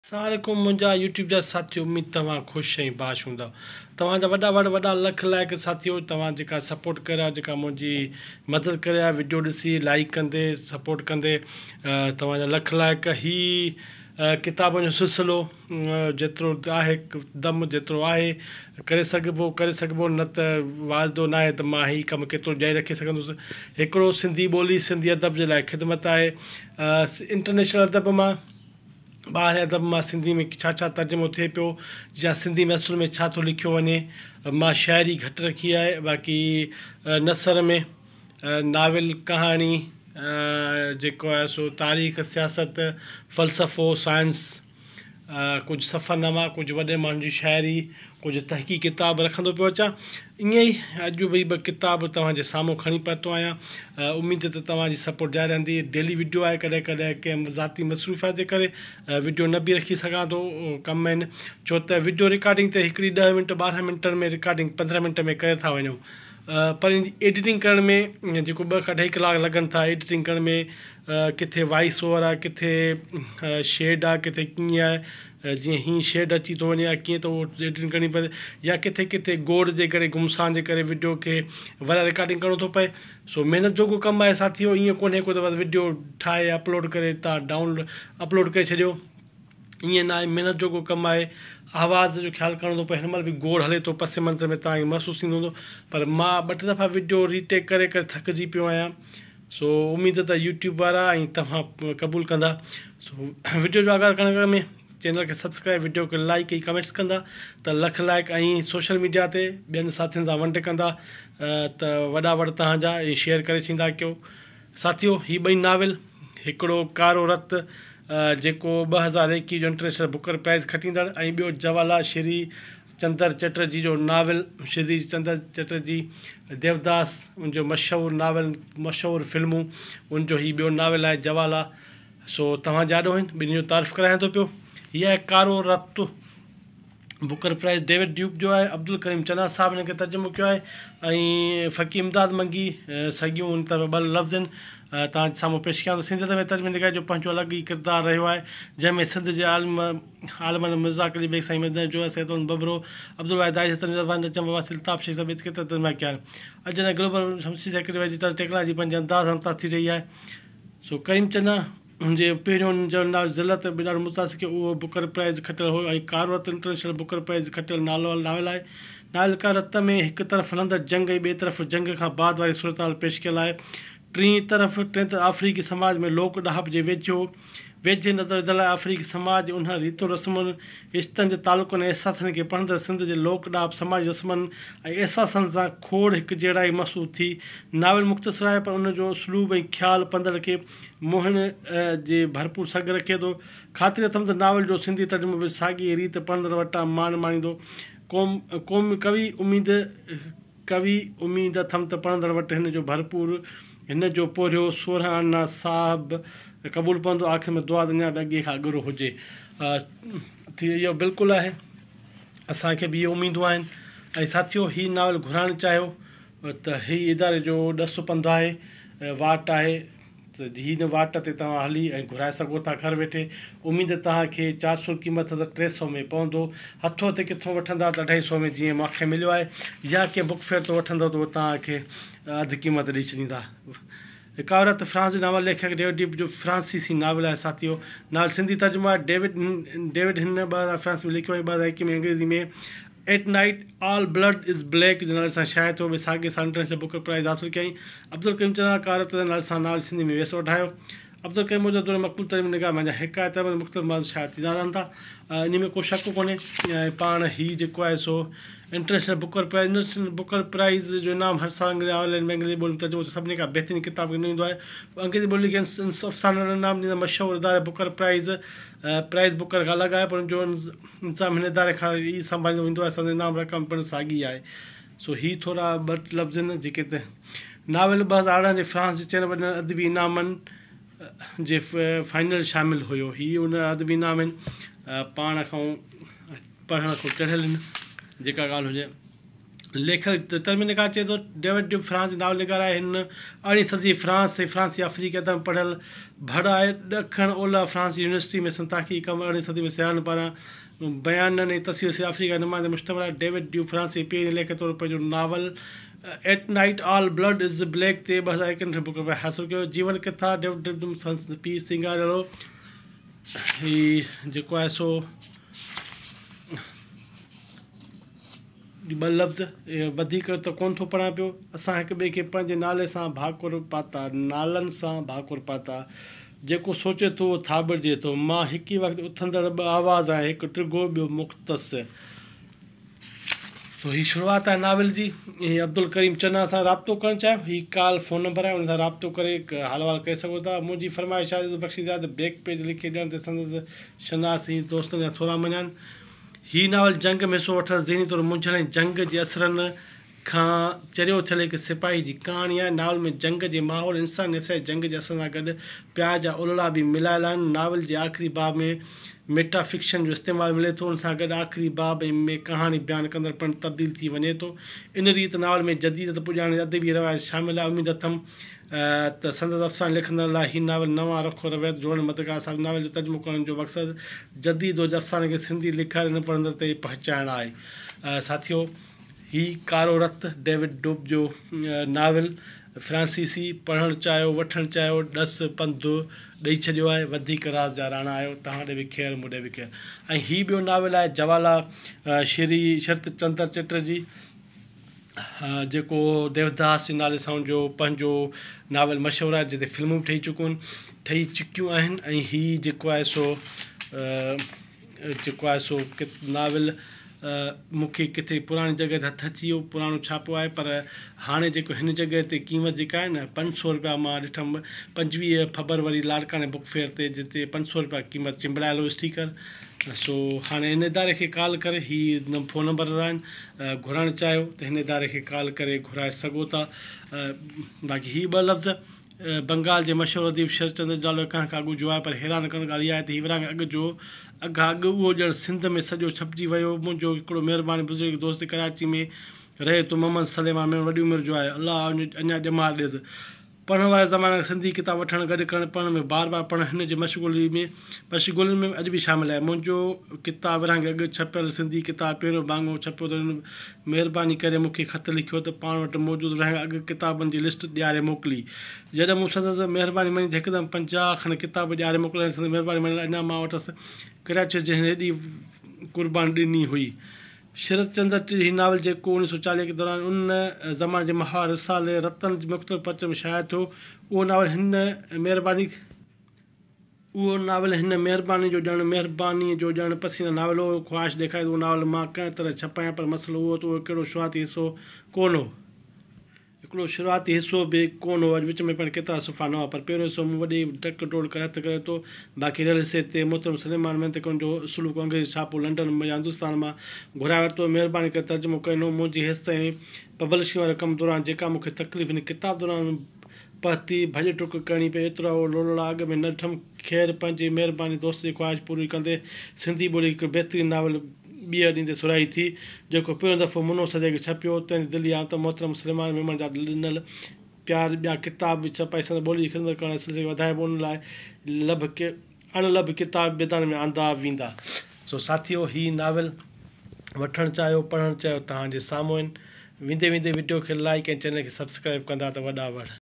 अस्सलामुअलैकुम मुंहिंजा यूट्यूब जा साथियो, उम्मीद तव्हां ख़ुशि ऐं बाश हूंदव। तव्हांजा वॾा लख लाइक साथियो, तव्हां जेका सपोर्ट करिया, जेका मुंहिंजी मदद करिया, वीडियो ॾिसी लाइक कंदे सपोर्ट कंदे, तव्हांजा लख लाइक। ही किताबुनि जो सिलसिलो जेतिरो आहे दम जेतिरो आहे करे सघिबो, न त वाइदो न आहे त मां ही कमु केतिरो जारी रखे सघंदुसि। हिकिड़ो सिंधी ॿोली सिंधी अदब जे लाइ ख़िदमत आहे। इंटरनेशनल अदब मां ॿाहिरि अदब मां सिंधी में छा छा तर्जुमो थिए पियो, या सिंधी में असुल में छा थो लिखियो वञे। मां शाइरी घटि रखी आहे, बाक़ी नसर में नाविल कहाणी जेको आहे सो तारीख़ सियासत फ़लसफ़ो साइंस, कुझु सफ़रनामा, कुझु वॾे माण्हुनि जी शाइरी, कुझु तहक़ीक़ किताब रखंदो पियो अचां। ईअं ई अॼु बि ॿ किताब तव्हांजे साम्हूं खणी पहुतो आहियां। उमेद त तव्हांजी सपोर्ट जारी रहंदी। डेली वीडियो आहे, कॾहिं कॾहिं कंहिं ज़ाती मसरूफ़ियत जे करे वीडियो न बि रखी सघां थो, कम आहिनि। छो त वीडियो रिकॉर्डिंग त हिकिड़ी 10 मिंट 12 मिंटनि में रिकॉर्डिंग 15 मिंट में करे था वञूं, पर एडिटिंग करण में जेको 2 खां 2.5 कलाक लॻनि था एडिटिंग करण में, किथे वॉइस ओवर आहे, किथे शेड आहे, किथे कीअं आहे, जीअं हीअं शेड अची थो वञे या कीअं त उहो एडिटिंग करणी पए, या किथे किथे गोड़ जे करे गुमसान जे करे वीडियो खे वरी रिकॉर्डिंग करिणो थो पए। सो महिनत जो को कमु आहे साथियो, ईअं कोन्हे को त बस वीडियो ठाहे अपलोड करे तव्हां अपलोड करे छॾियो, ईअं न आहे। महिनत जो को कमु आहे, आवाज़ जो ख़्यालु करिणो थो पए। हिन महिल बि गोड़ हले थो, पसे मंज़र में तव्हांखे महसूसु थींदो हूंदो, पर मां 2-3 दफ़ा वीडियो रीटेक करे करे थकिजी पियो आहियां। सो उमेद त यूट्यूब वारा ऐं तव्हां क़बूल कंदा। सो वीडियो जो आगाज़ करण में चैनल खे सब्सक्राइब, वीडियो खे लाइक ऐं कमेंट्स कंदा त लख लाइक, ऐं सोशल मीडिया ते ॿियनि साथियुनि सां वंड कंदा त वॾा तव्हांजा ऐं शेयर करे छॾींदा कयो साथियो। हीअ 2 नाविल, हिकिड़ो कारो रत जेको 2021 जो इंटरनेशनल बुकर प्राइज़ खटींदड़, ऐं ॿियो जवाहरलाल श्री चंद्र चटर्जी जो नाविल, श्री चंद्र चटर्जी देवदास, उनजो मशहूरु नाविल, मशहूरु फिल्मूं, उनजो हीउ ॿियो नाविल आहे जवाहरलाल। सो तव्हां जाॾो आहिनि, ॿिन्ही जो तारीफ़ करायां थो पियो। हीअ आहे कारो रत, बुकर प्राइज़ डेविड ड्यूक जो आहे। अब्दुल करीम चना साहब हिन खे तर्जुमो कयो आहे, ऐं फ़क़ी इमदाद मंगी सॻियूं उन तरफ़ 2 लफ़्ज़ आहिनि, तव्हांजे साम्हूं पेश कयां थो। सिंधियत में तर्जुमे निगाह जो पंहिंजो अलॻि ई किरदारु रहियो आहे, जंहिंमें सिंध जे आलमनि मिर्ज़ा अली बेग, साईं मदन जो सैदुल बबरो, अब्दुल वाहिद नजम वासिल ताब शेख सभु केतिरा तर्जुमा कया आहिनि। अॼु न ग्लोबल शमसी सेक्रेटरी जी तरह टेक्नोलॉजी पंहिंजे अंदाज़ सां मुतासिर थी रही आहे। सो करीम चना जे पहिरियों जो नालो ज़िलत बि ॾाढो मुतासिर कयो, उहो बुकर प्राइज़ खटियल हो, ऐं कारो रत इंटरनेशनल बुकर प्राइज़ खटियल नाविल आहे। नाविल का रत में हिकु तरफ़ हलंदड़ जंग ऐं ॿिए तरफ़ जंग खां बाद वारी सूरत हाल पेश कयल आहे। टीं तरफ़ अफ्रीकी समाज में लोक ॾहाप जे वेझे नज़र दिल अफ्रीकी समाज उन रीतूं रस्मुनि, रिश्तनि जे तालुक़नि ऐं अहसासनि खे पढ़ंदड़ सिंध जे लोक ॾाप समाज रस्मनि ऐं अहसासनि सां खोड़ हिकु जहिड़ाई महसूस थी। नाविल मुख़्तसर आहे, पर उनजो उसलूब ऐं ख़्यालु पंदड़ खे मोहन जे भरपूर सघ रखे थो। ख़ातिर अथमि त नाविल जो सिंधी तर्जुमो बि साॻी रीत पढ़ंदड़ वटां माणींदो। कवि उमीद अथमि त पढ़ंदड़ वटि हिन जो पोरियो 16 आना साहिबु क़बूल पवंदो। आख़िर में दुआ अञा अॻे खां अॻिरो हुजे। इहो बिल्कुलु आहे, असांखे बि इहो उमीदूं आहिनि। ऐं साथियो, हीउ नाविल घुराइणु चाहियो त हीउ इदारे जो ॾस पंध आहे, वाट आहे, त हिन वाट ते तव्हां हली ऐं घुराए सघो था घर वेठे। उमेद तव्हांखे 400 क़ीमत त 300 में पवंदो। हथो हथ किथां वठंदा त 250 में, जीअं मूंखे मिलियो आहे, या कंहिं बुक फेयर तो वठंदो त उहो तव्हांखे अधु क़ीमत ॾेई छॾींदा। कावरत फ्रांस जे नावल लेखक डेविड ड्यूक जो फ्रांसीसी नाविल आहे साथियो। नाविल सिंधी तर्जुमो आहे डेविड हिन 2000 फ्रांस में लिखियो ऐं 2021 में अंग्रेज़ी में at night all blood is black जे नाले सां शाया थियो। साॻे साल इंटरनेशनल बुकर प्राइज़ हासिलु कयईं। अब्दुल करीम चना कावरत जे नाले सां नाविल सिंधी में वेसो वठायो। अब्दुल करीम जो दौर मक़बूल तरीक़े निगाह मुंहिंजा हिकायत मुख़्तलिफ़ माण्हू शाया थींदा रहनि था, इन में को शक कोन्हे। पाण हीउ जेको आहे सो इंटरनेशनल बुकर प्राइज़ जो इनाम हर साल अंग्रेज़ी ॿोली में तर्जुमो सभिनी खां बहितरीनु किताब खे ॾींदो आहे। अंग्रेज़ी ॿोली खे अफ़साना इनाम ॾींदड़ मशहूरु इदारे बुकर प्राइज़ बुकर खां अलॻि आहे, पर उनजो इंतिज़ाम हिन इदारे खां ई संभालींदो वेंदो आहे। असांजो इनाम रक़म पिणु साॻी आहे। सो हीअ थोरा 2 लफ़्ज़ आहिनि जेके त नाविल 2018 जे फ्रांस जे चइनि वॾनि अदबी इनामनि जे फाइनल शामिलु हुयो। हीअ उन अदबी इनाम आहिनि, पाण खां पढ़ण खां चढ़ियल आहिनि, जेका ॻाल्हि हुजे। लेखक टर्मिनिका चए थो डेविड ड्यू फ्रांस नावल निगार आहे हिन 18वीं सदी फ्रांस ऐं फ्रांसी अफ्रीका में पढ़ियल भड़ आहे ॾखण ओलह फ्रांस यूनिवर्सिटी में संताकी कम 18वीं सदी में सियान पारां बयाननि ऐं तस्वीर से अफ्रीका नुमाइंदे मुश्तमिल आहे। डेविड ड्यू फ्रांसी पहिरीं लेख तौर पंहिंजो novel eight night all blood is black ते 2001 बुक में हासिलु कयो। जीवन कथा डेविड ड्यू पी सिंगारो ही जेको आहे सो ॿ लफ़्ज़ वधीक त कोन थो पढ़ां पियो। असां हिक ॿिए खे पंहिंजे नाले सां भाकुर पाता, नालनि सां भाकुर पाता, जेको सोचे थो थाबड़िजे थो। मां हिकु ई वक़्तु उथंदड़ ॿ आवाज़ आहे, हिकु टिगो ॿियो मुख़्तस। तो ही शुरूआत आहे नावल जी। हीअ अब्दुल करीम चन्ना सां राब्तो करणु चाहियो, हीअ कॉल फ़ोन नंबर आहे, उन सां राब्तो करे हाल अहिवाल करे सघो था। मुंहिंजी फरमाइश आहे बख़्शीदा त बैक पेज लिखी ॾियण ते संदसि शनासी दोस्तनि जा थोरा मञनि। ही नावल जंग में हिसो वठणु ज़हनी तौरु मुंझण ऐं जंग जे असरनि खां चरियो थियल हिकु सिपाही जी कहाणी आहे। नावल में जंग जे माहौल इंसानी नफ़्स ऐं जंग जे असर सां गॾु प्यार जा उलड़ा बि मिलायल आहिनि। नावल जे आख़िरी बाब में मेटाफिक्शन जो इस्तेमालु मिले थो, उन सां गॾु आख़िरी बाब में कहाणी बयानु कंदड़ पिणु तब्दील थी वञे थो। इन रीति नावल में जदीद पुॼाइण अदबी रवायत शामिल आहे। उमेदु अथमि त संदसि अफ़साने लिखंदड़ लाइ हीउ नावल नवां रुख़ रवायत जोड़ण मददगार साबित। नावल जो तर्जुमो करण जो मक़सदु जदीद अफ़साने खे सिंधी लिखायल न पढ़ंदड़ ते पहुचाइणु आहे। साथियो, ही कारो रत डेविड डुब जो नावल फ्रांसीसी पढ़णु चाहियो, वठणु चाहियो, ॾस पंधु ॾेई छॾियो आहे। वधीक राज़ जा राणा आहियो, तव्हां ॾे बि ख़ैरु, मूं ॾे बि ख़ैरु। ऐं हीउ ॿियो नावल आहे जवाला श्री शरत चंद्र चटर्जी, जेको देवदास जे नाले सां जो पंहिंजो नावल मशहूरु आहे, जिते फिल्मूं ठही चुकियूं आहिनि। ऐं हीउ जेको आहे सो नावल मूंखे किथे पुराणी जॻह ते हथु अची वियो, पुराणो छापो आहे, पर हाणे जेको हिन जॻह ते क़ीमत जेका आहे न 500 रुपया मां ॾिठमि 25 फरवरी लाड़काने बुक फेयर ते, जिते 500 रुपया क़ीमत चिंबड़ायल हो स्टीकर। सो हाणे हिन इदारे खे कॉल करे, ही फ़ोन नंबर आहिनि, घुराइणु चाहियो त हिन इदारे खे कॉल करे घुराए सघो था। बाक़ी ही ॿ लफ़्ज़ बंगाल जे मशहूरु अदीब शरतचंद्र जालो खां अॻु जो आहे, पर हैरान करण ॻाल्हि इहा आहे त हीउ विरहाङे अॻु उहो ॼण सिंध में सॼो छपिजी वियो। मुंहिंजो हिकिड़ो महिरबानी बुज़ुर्ग दोस्त कराची में रहे थो, मोहम्मद सलेमान में वॾी उमिरि जो आहे, अलाह अञा ॼमार ॾियसि। पढ़ण वारे ज़माने सिंधी किताब वठणु गॾु करणु पढ़ण में बार बार पढ़णु हिन जे मशगूलनि में अॼु बि शामिलु आहे। मुंहिंजो किताब विरहाङे अॻु छपियल सिंधी किताब पहिरियों भाङो छपियो त हिन महिरबानी करे मूंखे ख़त लिखियो त पाण वटि मौजूदु विरहाङे अॻु किताबनि जी लिस्ट ॾियारे मोकिली। जॾहिं मूं संदसि महिरबानी मञी त हिकदमि 50 खनि किताब ॾियारे मोकिलिया। संदसि महिरबानी मञी अञा मां वटसि कराची जे हिन हेॾी क़ुर्बानी ॾिनी हुई। शरत चंद्र ही नावल जेको 1940 के दौरान उन ज़माने जे महार रिसाले रतन मुख़्तलिफ़ पर्चनि में शाया थियो, उहो नावल हिन महिरबानी जो ॼण पसीना नावल हो। ख़्वाहिश ॾेखारे उहो नावल मां कंहिं तरह छपायां, पर मसइलो उहो त उहो कहिड़ो शुरूआती हिसो कोन हो, हिकिड़ो शुरूआती हिसो बि कोन हो। अॼु विच में पिणु केतिरा सुफ़ा न हुआ, पर पहिरियों हिसो मूं वॾी टक टोड़ करे हथु करे थो। बाक़ी रहियल हिसे ते मोहतरम सलेमान मेहनत करण जो सुलूक अंग्रेज़ी छापो लंडन या हिंदुस्तान मां घुराए वरितो। महिरबानी करे तर्जुमो कयो। मुंहिंजी हेसियत ऐं पब्लिशिंग वारे कम दौरान जेका मूंखे तकलीफ़ हिन किताब दौरान पती भॼ टुक करणी पई, एतिरा लोला अॻ में न ॾिठमि। ख़ैरु, पंहिंजी महिरबानी दोस्त जी ख़्वाहिश पूरी कंदे सिंधी ॿोली हिकु बहितरीनु नावल ॿीहर ॾींदे सुराही थी, जेको पहिरियों दफ़ो मुनो सदे खे छपियो। तंहिंजी दिलि आहे त मोहतरम सलेमान मेमन जा ॾिनल प्यार ॿिया किताब बि छपाए संदसि ॿोली जी ख़िदमत करण सिलसिले खे वधाइबो, उन लाइ अणलभ किताब बेदान में आंदा वेंदा। सो साथियो, ही नावल वठणु चाहियो, पढ़णु चाहियो, तव्हांजे साम्हूं आहिनि। वेंदे वीडियो खे लाइक ऐं चैनल खे सब्सक्राइब कंदा त वॾा वड़।